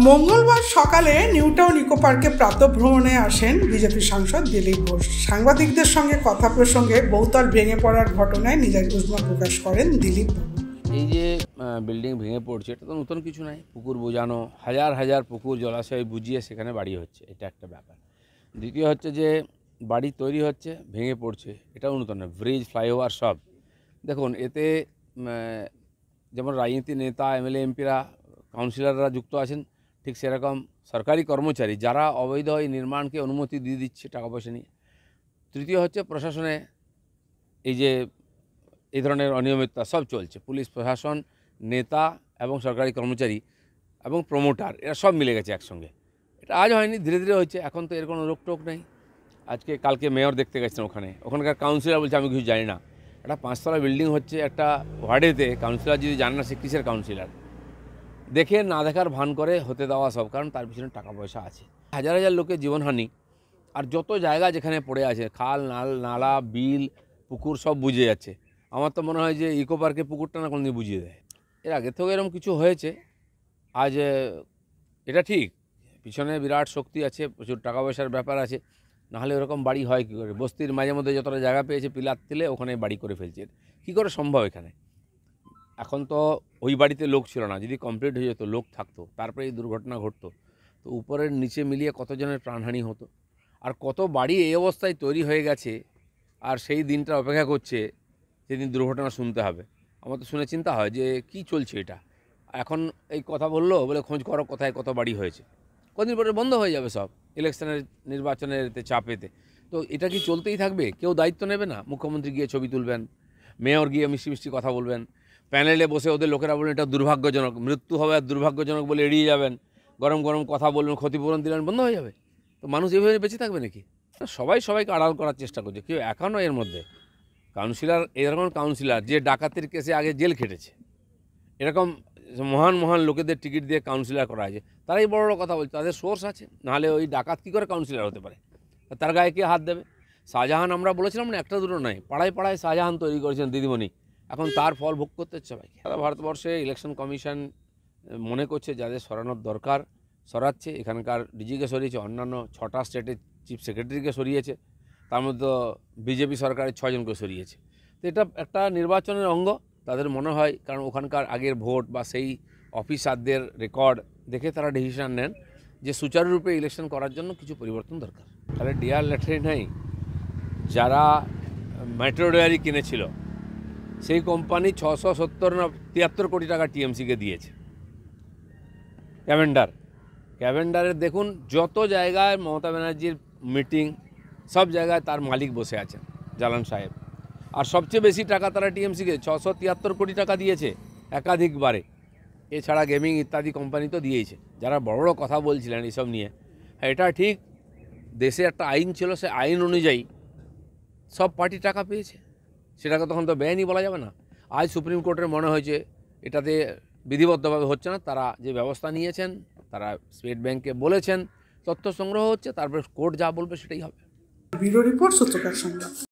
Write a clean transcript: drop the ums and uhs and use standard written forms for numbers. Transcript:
মঙ্গলবার সকালে নিউটাউন ইকো পার্কে প্রাতঃভ্রমণে আসেন বিজেপি সাংসদ দিলীপ ঘোষ। সাংবাদিকদের সঙ্গে কথা প্রসঙ্গে বহুতল ভেঙে পড়ার ঘটনায় নিজের উদ্বেগ প্রকাশ করেন দিলীপ। এই যে বিল্ডিং ভেঙে পড়ছে, এটা তো নতুন কিছু নয়। পুকুর বোঝানো, হাজার হাজার পুকুর জলাশয় বুঝিয়ে সেখানে বাড়ি হচ্ছে, এটা একটা ব্যাপার। দ্বিতীয় হচ্ছে যে বাড়ি তৈরি হচ্ছে, ভেঙে পড়ছে, এটাও নতুন নয়। ব্রিজ, ফ্লাইওভার সব দেখুন। এতে যেমন রাজনীতি নেতা, এমএলএ, এমপিরা, কাউন্সিলররা যুক্ত আছেন, ঠিক সেরকম সরকারি কর্মচারী যারা অবৈধ এই নির্মাণকে অনুমতি দিয়ে দিচ্ছে টাকা পয়সা নিয়ে। তৃতীয় হচ্ছে প্রশাসনে এই যে এই ধরনের অনিয়মিততা সব চলছে। পুলিশ প্রশাসন, নেতা এবং সরকারি কর্মচারী এবং প্রমোটার, এরা সব মিলে গেছে একসঙ্গে। এটা আজ হয়নি, ধীরে ধীরে হচ্ছে। এখন তো এর কোনো রোকটোক নেই। কালকে মেয়র দেখতে গেছেন, ওখানকার কাউন্সিলর বলছে আমি কিছু জানি না। একটা 5তলা বিল্ডিং হচ্ছে একটা ওয়ার্ডেতে, কাউন্সিলর যদি জানে না সে কিসের কাউন্সিলর? দেখে না দেখার ভান করে হতে দেওয়া সব, কারণ তার পিছনে টাকা পয়সা আছে। হাজার হাজার লোকের জীবনহানি, আর যত জায়গা যেখানে পড়ে আছে, খাল, নালা, বিল, পুকুর সব বুঝে যাচ্ছে। আমার তো মনে হয় যে ইকো পার্কে পুকুরটা না কোনোদিন বুঝিয়ে দেয়। এর আগে থেকেও এরকম কিছু হয়েছে। আজ এটা ঠিক, পিছনে বিরাট শক্তি আছে, প্রচুর টাকা পয়সার ব্যাপার আছে, নাহলে ওরকম বাড়ি হয় কী করে? বস্তির মাঝে মধ্যে যতটা জায়গা পেয়েছে পিলার তুলে ওখানে বাড়ি করে ফেলছে। কী করে সম্ভব এখানে? এখন তো ওই বাড়িতে লোক ছিল না, যদি কমপ্লিট হয়ে যেত, লোক থাকতো, তারপরে এই দুর্ঘটনা ঘটতো, তো উপরের নিচে মিলিয়ে কতজনের প্রাণহানি হতো। আর কত বাড়ি এই অবস্থায় তৈরি হয়ে গেছে, আর সেই দিনটা অপেক্ষা করছে সেদিন দুর্ঘটনা শুনতে হবে। আমার তো শুনে চিন্তা হয় যে কি চলছে এটা। এখন এই কথা বললো বলে খোঁজ করো কোথায় কত বাড়ি হয়েছে, কদিন পরে বন্ধ হয়ে যাবে সব, ইলেকশনের নির্বাচনের চাপেতে। তো এটা কি চলতেই থাকবে? কেউ দায়িত্ব নেবে না। মুখ্যমন্ত্রী গিয়ে ছবি তুলবেন, মেয়র গিয়ে মিষ্টি মিষ্টি কথা বলবেন, প্যানেলে বসে ওদের লোকেরা বলবেন এটা দুর্ভাগ্যজনক, মৃত্যু হবে আর দুর্ভাগ্যজনক বলে এড়িয়ে যাবেন, গরম গরম কথা বলবেন, ক্ষতিপূরণ দিলেন, বন্ধ হয়ে যাবে। তো মানুষ এভাবে বেঁচে থাকবে নাকি? সবাইকে আড়াল করার চেষ্টা করছে, কেউ এখনও এর মধ্যে। কাউন্সিলর, এরকম কাউন্সিলর যে ডাকাতির কেসে আগে জেল খেটেছে, এরকম মহান মহান লোকেদের টিকিট দিয়ে কাউন্সিলর করা হয়েছে, তারাই বড় বড় কথা বলছে। তাদের সোর্স আছে, নাহলে ওই ডাকাত কী করে কাউন্সিলর হতে পারে? তার গায়ে কে হাত দেবে? শাহজাহান, আমরা বলেছিলাম না, একটা দুটো নয়, পাড়ায় পাড়ায় শাহজাহান তৈরি করেছেন দিদিমণি, এখন তার ফল ভোগ করতে হচ্ছে সবাইকে। সারা ভারতবর্ষে ইলেকশন কমিশন মনে করছে যাদের সরানোর দরকার সরাচ্ছে। এখানকার ডিজিকে সরিয়েছে, অন্যান্য 6টা স্টেটের চিফ সেক্রেটারিকে সরিয়েছে, তার মধ্যে বিজেপি সরকারের 6 জনকে সরিয়েছে। তো এটা একটা নির্বাচনের অঙ্গ তাদের মনে হয়, কারণ ওখানকার আগের ভোট বা সেই অফিসারদের রেকর্ড দেখে তারা ডিসিশন নেন যে সুচারুরূপে ইলেকশন করার জন্য কিছু পরিবর্তন দরকার। তাহলে ডিয়ার লেটারি নাই, যারা মেট্রো রেল কিনেছিল সেই কোম্পানি 670 না 73 কোটি টাকা টিএমসিকে দিয়েছে। ক্যাভেন্ডারের দেখুন যত জায়গায় মমতা ব্যানার্জির মিটিং, সব জায়গায় তার মালিক বসে আছেন, জালান সাহেব। আর সবচেয়ে বেশি টাকা তারা টিএমসিকে 673 কোটি টাকা দিয়েছে একাধিকবারে। এছাড়া গেমিং ইত্যাদি কোম্পানি তো দিয়েছে। যারা বড় বড় কথা বলছিলেন এইসব নিয়ে, হ্যাঁ এটা ঠিক, দেশে একটা আইন ছিল, সে আইন অনুযায়ী সব পার্টি টাকা পেয়েছে, সেটাকে তখন তো বেআইনি বলা যাবে না। আজ সুপ্রিম কোর্টের মনে হয়েছে এটাতে বিধিবদ্ধভাবে হচ্ছে না, তারা যে ব্যবস্থা নিয়েছেন, তারা স্টেট ব্যাংকে বলেছেন, তথ্য সংগ্রহ হচ্ছে, তারপরে কোর্ট যা বলবে সেটাই হবে। ব্যুরো রিপোর্ট, সূত্রকার সংবাদ।